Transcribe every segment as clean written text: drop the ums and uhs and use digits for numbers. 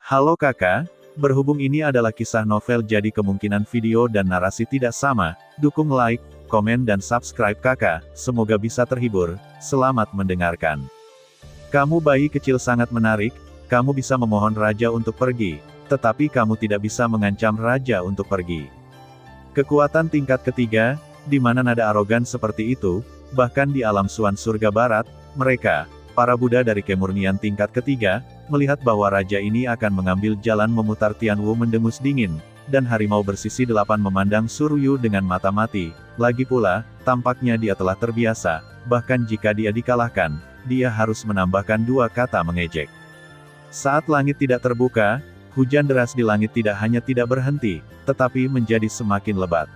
Halo kakak, berhubung ini adalah kisah novel jadi kemungkinan video dan narasi tidak sama, dukung like, komen dan subscribe kakak, semoga bisa terhibur, selamat mendengarkan. Kamu bayi kecil sangat menarik, kamu bisa memohon raja untuk pergi, tetapi kamu tidak bisa mengancam raja untuk pergi. Kekuatan tingkat ketiga, di mana nada arogan seperti itu, bahkan di alam Suan Surga Barat, mereka, para Buddha dari kemurnian tingkat ketiga, melihat bahwa raja ini akan mengambil jalan memutar Tianwu mendengus dingin, dan harimau bersisi delapan memandang Suryu dengan mata mati. Lagi pula, tampaknya dia telah terbiasa, bahkan jika dia dikalahkan, dia harus menambahkan dua kata mengejek. Saat langit tidak terbuka, hujan deras di langit tidak hanya tidak berhenti, tetapi menjadi semakin lebat.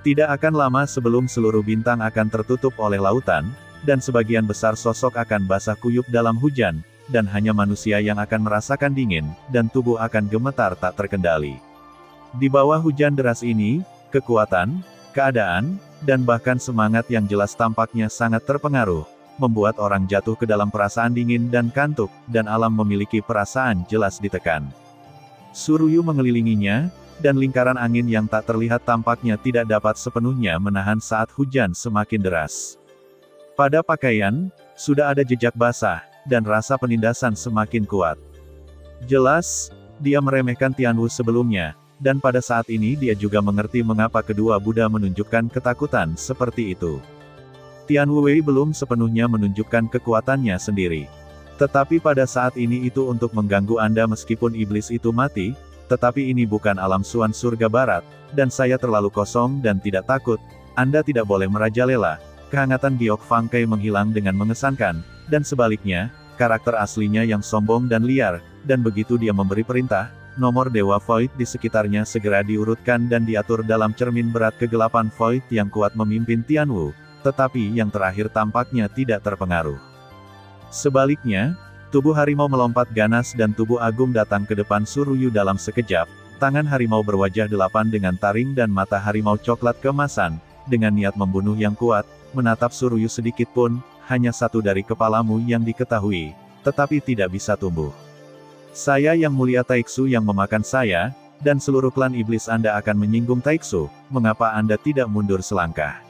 Tidak akan lama sebelum seluruh bintang akan tertutup oleh lautan, dan sebagian besar sosok akan basah kuyup dalam hujan, dan hanya manusia yang akan merasakan dingin, dan tubuh akan gemetar tak terkendali. Di bawah hujan deras ini, kekuatan, keadaan, dan bahkan semangat yang jelas tampaknya sangat terpengaruh, membuat orang jatuh ke dalam perasaan dingin dan kantuk, dan alam memiliki perasaan jelas ditekan. Suryu mengelilinginya, dan lingkaran angin yang tak terlihat tampaknya tidak dapat sepenuhnya menahan saat hujan semakin deras. Pada pakaian, sudah ada jejak basah, dan rasa penindasan semakin kuat. Jelas, dia meremehkan Tianwu sebelumnya, dan pada saat ini dia juga mengerti mengapa kedua Buddha menunjukkan ketakutan seperti itu. Tianwu Wei belum sepenuhnya menunjukkan kekuatannya sendiri. Tetapi pada saat ini itu untuk mengganggu Anda meskipun iblis itu mati, tetapi ini bukan alam Suan Surga Barat, dan saya terlalu kosong dan tidak takut, Anda tidak boleh merajalela. Kehangatan Giok Fang Kai menghilang dengan mengesankan, dan sebaliknya, karakter aslinya yang sombong dan liar, dan begitu dia memberi perintah, nomor Dewa Void di sekitarnya segera diurutkan dan diatur dalam cermin berat kegelapan Void yang kuat memimpin Tianwu, tetapi yang terakhir tampaknya tidak terpengaruh. Sebaliknya, tubuh harimau melompat ganas dan tubuh agung datang ke depan Suryu dalam sekejap, tangan harimau berwajah delapan dengan taring dan mata harimau coklat keemasan, dengan niat membunuh yang kuat, menatap Suryu sedikit pun, hanya satu dari kepalamu yang diketahui, tetapi tidak bisa tumbuh. Saya yang mulia Taiksu yang memakan saya, dan seluruh klan iblis Anda akan menyinggung Taiksu, mengapa Anda tidak mundur selangkah?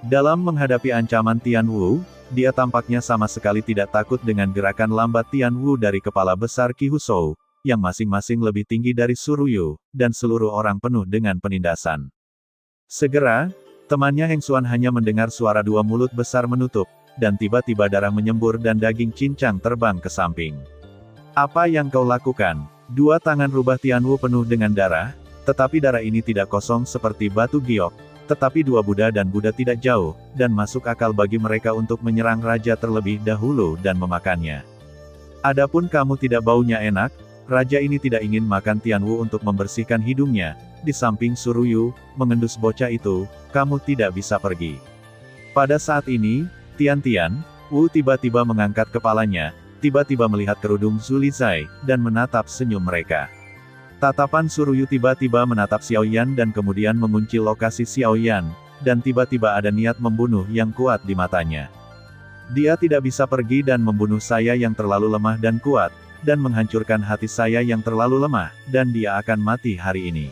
Dalam menghadapi ancaman Tianwu, dia tampaknya sama sekali tidak takut dengan gerakan lambat Tianwu dari kepala besar Qi Hushou, yang masing-masing lebih tinggi dari Suryu, dan seluruh orang penuh dengan penindasan. Segera, temannya Heng Xuan hanya mendengar suara dua mulut besar menutup, dan tiba-tiba darah menyembur dan daging cincang terbang ke samping. Apa yang kau lakukan? Dua tangan rubah Tianwu penuh dengan darah, tetapi darah ini tidak kosong seperti batu giok, tetapi dua Buddha dan Buddha tidak jauh, dan masuk akal bagi mereka untuk menyerang raja terlebih dahulu dan memakannya. Adapun kamu tidak baunya enak, raja ini tidak ingin makan Tianwu untuk membersihkan hidungnya, di samping Suryu, mengendus bocah itu, kamu tidak bisa pergi. Pada saat ini, Tian Wu tiba-tiba mengangkat kepalanya, tiba-tiba melihat kerudung Zhu Lizai, dan menatap senyum mereka. Tatapan Suryu tiba-tiba menatap Xiaoyan dan kemudian mengunci lokasi Xiaoyan, dan tiba-tiba ada niat membunuh yang kuat di matanya. Dia tidak bisa pergi dan membunuh saya yang terlalu lemah dan kuat, dan menghancurkan hati saya yang terlalu lemah, dan dia akan mati hari ini.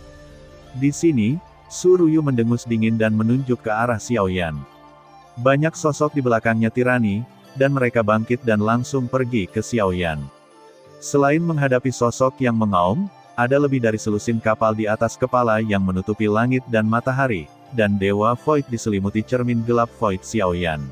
Di sini, Suryu mendengus dingin dan menunjuk ke arah Xiaoyan. Banyak sosok di belakangnya tirani, dan mereka bangkit dan langsung pergi ke Xiaoyan. Selain menghadapi sosok yang mengaum, ada lebih dari selusin kapal di atas kepala yang menutupi langit dan matahari, dan Dewa Void diselimuti cermin gelap Void Xiaoyan.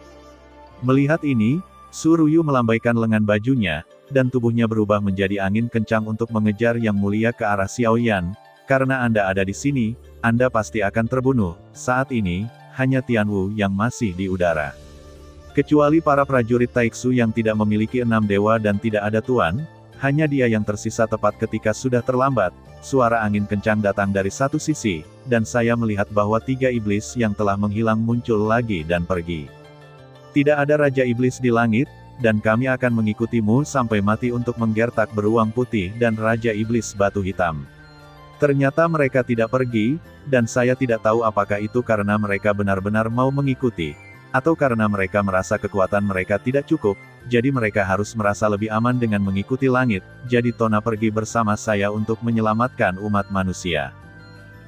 Melihat ini, Suryu melambaikan lengan bajunya, dan tubuhnya berubah menjadi angin kencang untuk mengejar Yang Mulia ke arah Xiaoyan. Karena Anda ada di sini, Anda pasti akan terbunuh. Saat ini, hanya Tianwu yang masih di udara. Kecuali para prajurit Taiksu yang tidak memiliki 6 dewa dan tidak ada tuan, hanya dia yang tersisa tepat ketika sudah terlambat. Suara angin kencang datang dari satu sisi, dan saya melihat bahwa 3 iblis yang telah menghilang muncul lagi dan pergi. Tidak ada Raja Iblis di langit, dan kami akan mengikutimu sampai mati untuk menggertak beruang putih dan Raja Iblis batu hitam. Ternyata mereka tidak pergi, dan saya tidak tahu apakah itu karena mereka benar-benar mau mengikuti. Atau karena mereka merasa kekuatan mereka tidak cukup, jadi mereka harus merasa lebih aman dengan mengikuti langit, jadi Tona pergi bersama saya untuk menyelamatkan umat manusia.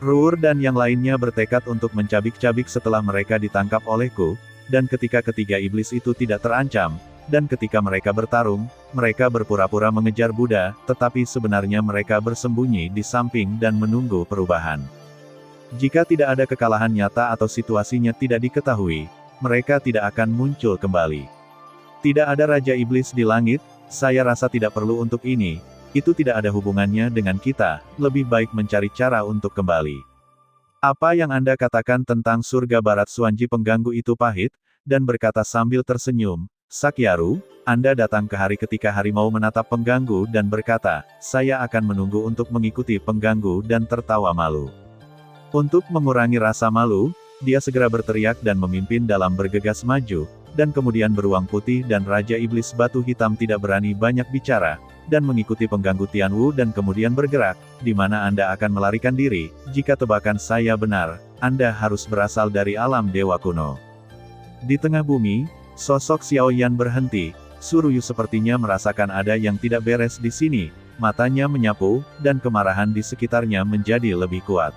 Ruur dan yang lainnya bertekad untuk mencabik-cabik setelah mereka ditangkap olehku, dan ketika ketiga iblis itu tidak terancam, dan ketika mereka bertarung, mereka berpura-pura mengejar Buddha, tetapi sebenarnya mereka bersembunyi di samping dan menunggu perubahan. Jika tidak ada kekalahan nyata atau situasinya tidak diketahui, mereka tidak akan muncul kembali. Tidak ada Raja Iblis di langit, saya rasa tidak perlu untuk ini. Itu tidak ada hubungannya dengan kita, lebih baik mencari cara untuk kembali. Apa yang Anda katakan tentang surga barat Suanji pengganggu itu pahit, dan berkata sambil tersenyum, Sakyaru, Anda datang ke hari ketika harimau menatap pengganggu dan berkata, saya akan menunggu untuk mengikuti pengganggu dan tertawa malu. Untuk mengurangi rasa malu, dia segera berteriak dan memimpin dalam bergegas maju, dan kemudian beruang putih dan Raja Iblis Batu Hitam tidak berani banyak bicara, dan mengikuti pengganggu Tianwu dan kemudian bergerak, di mana Anda akan melarikan diri. Jika tebakan saya benar, Anda harus berasal dari alam dewa kuno. Di tengah bumi, sosok Xiao Yan berhenti, Suruyu sepertinya merasakan ada yang tidak beres di sini, matanya menyapu, dan kemarahan di sekitarnya menjadi lebih kuat.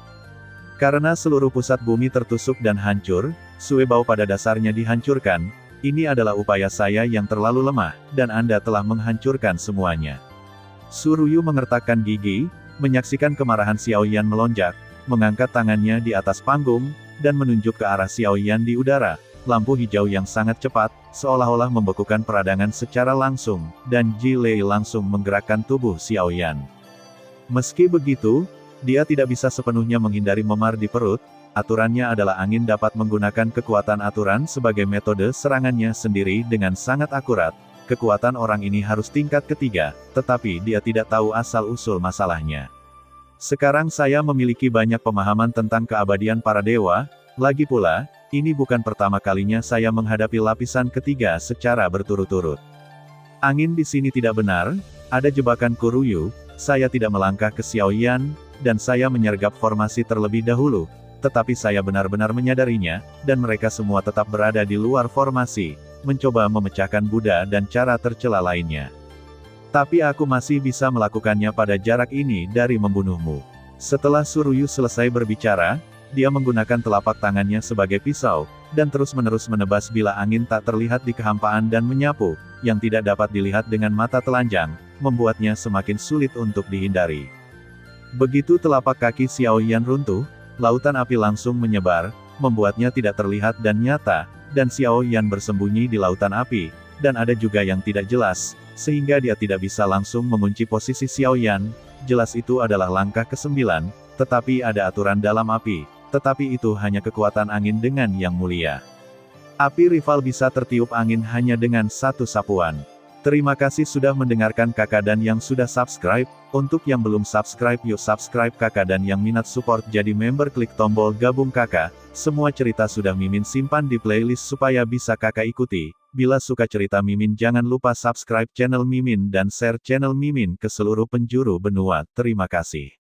Karena seluruh pusat bumi tertusuk dan hancur, Suebao pada dasarnya dihancurkan. Ini adalah upaya saya yang terlalu lemah, dan Anda telah menghancurkan semuanya. Suruyu mengertakkan gigi, menyaksikan kemarahan Xiao Yan melonjak, mengangkat tangannya di atas panggung, dan menunjuk ke arah Xiao Yan di udara. Lampu hijau yang sangat cepat, seolah-olah membekukan peradangan secara langsung, dan Ji Lei langsung menggerakkan tubuh Xiao Yan. Meski begitu, dia tidak bisa sepenuhnya menghindari memar di perut. Aturannya adalah angin dapat menggunakan kekuatan aturan sebagai metode serangannya sendiri dengan sangat akurat. Kekuatan orang ini harus tingkat ketiga, tetapi dia tidak tahu asal-usul masalahnya. Sekarang saya memiliki banyak pemahaman tentang keabadian para dewa, lagi pula, ini bukan pertama kalinya saya menghadapi lapisan ketiga secara berturut-turut. Angin di sini tidak benar, ada jebakan Kuruyu, saya tidak melangkah ke Xiao Yan, dan saya menyergap formasi terlebih dahulu. Tetapi saya benar-benar menyadarinya, dan mereka semua tetap berada di luar formasi, mencoba memecahkan Buddha dan cara tercela lainnya. Tapi aku masih bisa melakukannya pada jarak ini dari membunuhmu. Setelah Suruyu selesai berbicara, dia menggunakan telapak tangannya sebagai pisau, dan terus-menerus menebas bila angin tak terlihat di kehampaan dan menyapu, yang tidak dapat dilihat dengan mata telanjang, membuatnya semakin sulit untuk dihindari. Begitu telapak kaki Xiao Yan runtuh, lautan api langsung menyebar, membuatnya tidak terlihat dan nyata, dan Xiao Yan bersembunyi di lautan api, dan ada juga yang tidak jelas, sehingga dia tidak bisa langsung mengunci posisi Xiao Yan. Jelas itu adalah langkah ke-9, tetapi ada aturan dalam api, tetapi itu hanya kekuatan angin dengan yang mulia. Api rival bisa tertiup angin hanya dengan satu sapuan. Terima kasih sudah mendengarkan kakak dan yang sudah subscribe. Untuk yang belum subscribe yuk subscribe kakak dan yang minat support jadi member klik tombol gabung kakak. Semua cerita sudah Mimin simpan di playlist supaya bisa kakak ikuti. Bila suka cerita Mimin jangan lupa subscribe channel Mimin dan share channel Mimin ke seluruh penjuru benua. Terima kasih.